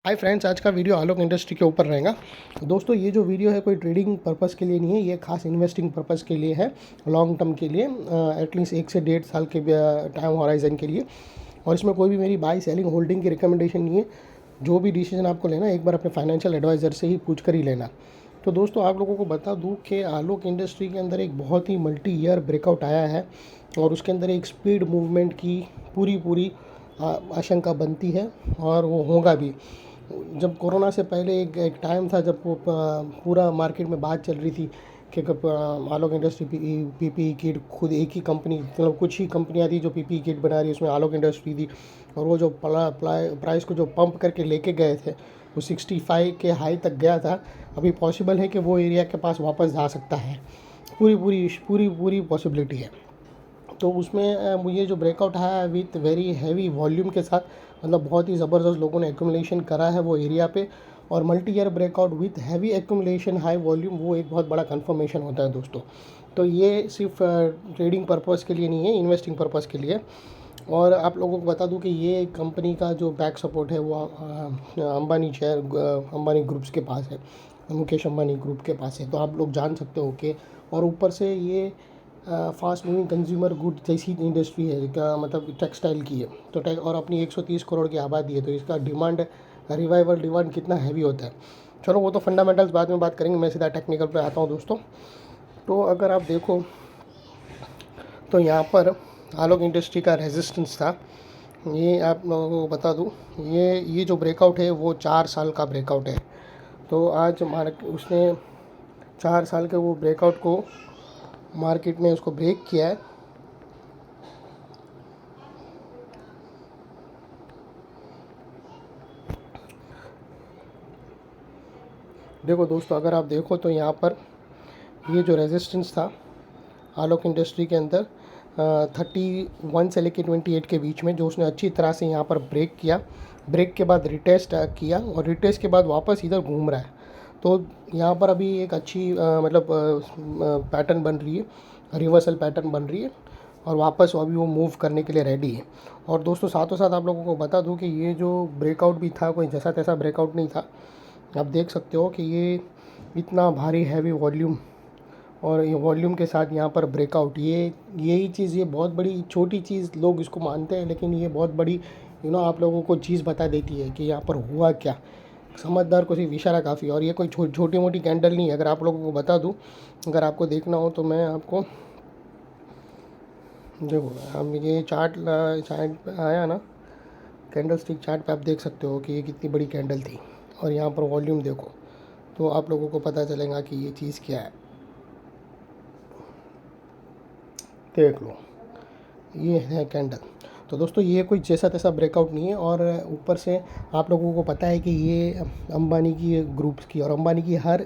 Hi friends, आज का video आलोक industry के ऊपर रहेगा। दोस्तों, ये जो वीडियो है कोई ट्रेडिंग पर्पस के लिए नहीं है, ये खास इन्वेस्टिंग पर्पस के लिए है, लॉन्ग टर्म के लिए, एटलीस्ट 1 से 1.5 साल के टाइम हॉराइजन के लिए। और इसमें कोई भी मेरी बाई सेलिंग होल्डिंग की रिकमेंडेशन नहीं है। जो भी डिसीजन आपको लेना, एक बार अपने फाइनेंशियल एडवाइज़र से ही पूछ कर ही लेना। तो दोस्तों, आप लोगों को बता दूं कि आलोक इंडस्ट्री के अंदर एक बहुत ही मल्टी ईयर ब्रेकआउट आया है और उसके अंदर एक स्पीड मूवमेंट की पूरी पूरी आशंका बनती है और वो होगा भी। जब कोरोना से पहले एक टाइम था जब वो पूरा मार्केट में बात चल रही थी कि आलोक इंडस्ट्री पीपीई किट खुद एक ही कंपनी, मतलब कुछ ही कंपनियां थी जो पीपीई किट बना रही है, उसमें आलोक इंडस्ट्री थी। और वो जो प्राइस को जो पंप करके लेके गए थे वो 65 के हाई तक गया था। अभी पॉसिबल है कि वो एरिया के पास वापस जा सकता है, पूरी पूरी पूरी पूरी पॉसिबिलिटी है। तो उसमें मुझे जो ब्रेकआउट आया है विथ वेरी हैवी वॉल्यूम के साथ, मतलब बहुत ही ज़बरदस्त लोगों ने एक्यूमुलेशन करा है वो एरिया पे। और multi year breakout with heavy accumulation high volume, वो एक बहुत बड़ा कंफर्मेशन होता है दोस्तों। तो ये सिर्फ ट्रेडिंग पर्पज़ के लिए नहीं है, इन्वेस्टिंग पर्पज़ के लिए। और आप लोगों को बता दूं कि ये कंपनी का जो बैक सपोर्ट है वो अंबानी ग्रुप्स के पास है, मुकेश अंबानी ग्रुप के पास है। तो आप लोग जान सकते हो कि, और ऊपर से ये फास्ट मूविंग कंज्यूमर गुड जैसी इंडस्ट्री है, का मतलब टेक्सटाइल की है। तो और अपनी 130 करोड़ की आबादी है, तो इसका डिमांड, रिवाइवल डिमांड कितना हैवी होता है। चलो, वो तो फंडामेंटल्स बाद में बात करेंगे, मैं सीधा टेक्निकल पे आता हूँ दोस्तों। तो अगर आप देखो तो यहाँ पर आलोक इंडस्ट्री का रेजिस्टेंस था, ये आप लोगों को बता दूँ, ये जो ब्रेकआउट है वो 4 साल का ब्रेकआउट है। तो आज उसने 4 साल के वो ब्रेकआउट को मार्केट ने उसको ब्रेक किया है। देखो दोस्तों, अगर आप देखो तो यहाँ पर ये जो रेजिस्टेंस था आलोक इंडस्ट्री के अंदर 31 से लेकर 28 के बीच में, जो उसने अच्छी तरह से यहाँ पर ब्रेक किया। ब्रेक के बाद रिटेस्ट किया और रिटेस्ट के बाद वापस इधर घूम रहा है। तो यहाँ पर अभी एक अच्छी मतलब पैटर्न बन रही है, रिवर्सल पैटर्न बन रही है और वापस अभी वो मूव करने के लिए रेडी है। और दोस्तों, साथों साथ आप लोगों को बता दूं कि ये जो ब्रेकआउट भी था कोई जैसा तैसा ब्रेकआउट नहीं था। आप देख सकते हो कि ये इतना भारी हैवी वॉल्यूम, और ये वॉल्यूम के साथ यहाँ पर ब्रेकआउट, यही चीज़, ये बहुत बड़ी, छोटी चीज़ लोग इसको मानते हैं, लेकिन ये बहुत बड़ी आप लोगों को चीज़ बता देती है कि यहाँ पर हुआ क्या। समझदार को सिर्फ इशारा काफ़ी। और ये कोई छोटी मोटी कैंडल नहीं है। अगर आप लोगों को बता दूँ, अगर आपको देखना हो तो मैं आपको देखो, हम ये चार्ट आया ना, कैंडल स्टिक चार्ट पे आप देख सकते हो कि ये कितनी बड़ी कैंडल थी। और यहाँ पर वॉल्यूम देखो, तो आप लोगों को पता चलेगा कि ये चीज़ क्या है। देख लो, ये है कैंडल। तो दोस्तों, ये कोई जैसा तैसा ब्रेकआउट नहीं है। और ऊपर से आप लोगों को पता है कि ये अंबानी की ग्रुप्स की, और अंबानी की हर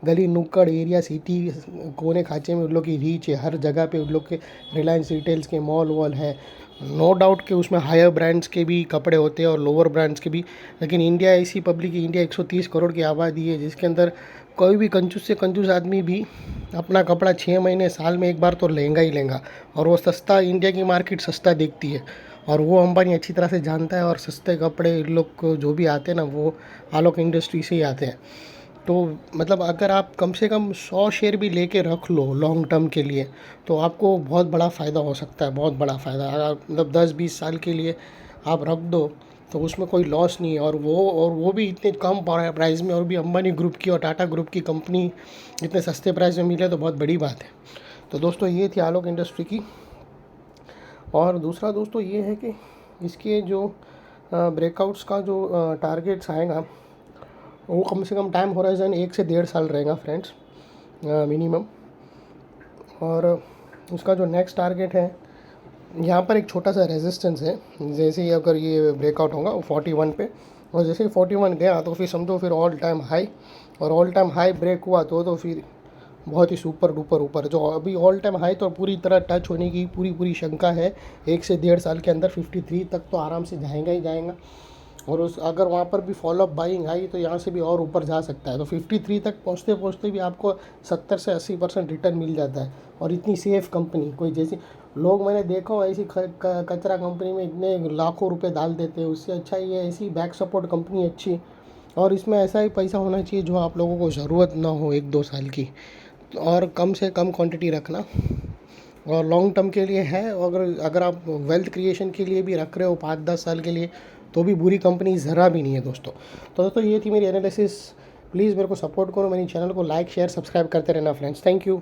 गली नुक्कड़ एरिया सिटी कोने खाँचे में उन लोग की रीच है, हर जगह पे उन लोग के रिलायंस रिटेल्स के मॉल वॉल है। नो डाउट कि उसमें हायर ब्रांड्स के भी कपड़े होते हैं और लोअर ब्रांड्स के भी, लेकिन इंडिया ऐसी पब्लिक, इंडिया 130 करोड़ की आबादी है जिसके अंदर कोई भी कंजूस से कंजूस आदमी भी अपना कपड़ा 6 महीने साल में एक बार तो लेंगा ही लेंगा। और वो सस्ता, इंडिया की मार्केट सस्ता देखती है और वो अंबानी अच्छी तरह से जानता है। और सस्ते कपड़े इन लोग को जो भी आते हैं ना, वो आलोक इंडस्ट्री से ही आते हैं। तो मतलब अगर आप कम से कम 100 शेयर भी लेके रख लो लॉन्ग टर्म के लिए, तो आपको बहुत बड़ा फ़ायदा हो सकता है, बहुत बड़ा फ़ायदा। अगर मतलब 10-20 साल के लिए आप रख दो तो उसमें कोई लॉस नहीं है। और वो भी इतने कम प्राइस में, और भी अंबानी ग्रुप की और टाटा ग्रुप की कंपनी इतने सस्ते प्राइस में मिले तो बहुत बड़ी बात है। तो दोस्तों, ये थी आलोक इंडस्ट्री की। और दूसरा दोस्तों ये है कि इसके जो ब्रेकआउट्स का जो टारगेट्स आएगा, वो कम से कम टाइम होराइजन 1 से 1.5 साल रहेगा फ्रेंड्स, मिनिमम। और उसका जो नेक्स्ट टारगेट है, यहाँ पर एक छोटा सा रेजिस्टेंस है। जैसे ही अगर ये ब्रेकआउट होगा 41 पे, और जैसे ही 41 गया तो फिर समझो फिर ऑल टाइम हाई, और ऑल टाइम हाई ब्रेक हुआ तो फिर बहुत ही सुपर डुपर ऊपर। जो अभी ऑल टाइम हाई तो पूरी तरह टच होने की पूरी पूरी शंका है। 1 से 1.5 साल के अंदर 53 तक तो आराम से जाएगा ही जाएगा। और उस अगर वहाँ पर भी फॉलोअप बाइंग आई तो यहाँ से भी और ऊपर जा सकता है। तो 53 तक पहुँचते पहुँचते भी आपको 70 से 80% रिटर्न मिल जाता है। और इतनी सेफ़ कंपनी, कोई जैसी लोग मैंने देखा हो ऐसी कचरा कंपनी में इतने लाखों रुपए डाल देते हैं, उससे अच्छा ये ऐसी बैक सपोर्ट कंपनी अच्छी और इसमें ऐसा ही पैसा होना चाहिए जो आप लोगों को ज़रूरत ना हो 1-2 साल की, और कम से कम क्वांटिटी रखना, और लॉन्ग टर्म के लिए है। अगर अगर आप वेल्थ क्रिएशन के लिए भी रख रहे हो 5-10 साल के लिए, तो भी बुरी कंपनी ज़रा भी नहीं है दोस्तों। तो दोस्तों ये थी मेरी एनालिसिस। प्लीज़ मेरे को सपोर्ट करो, मेरी चैनल को लाइक शेयर सब्सक्राइब करते रहना फ्रेंड्स। Thank you.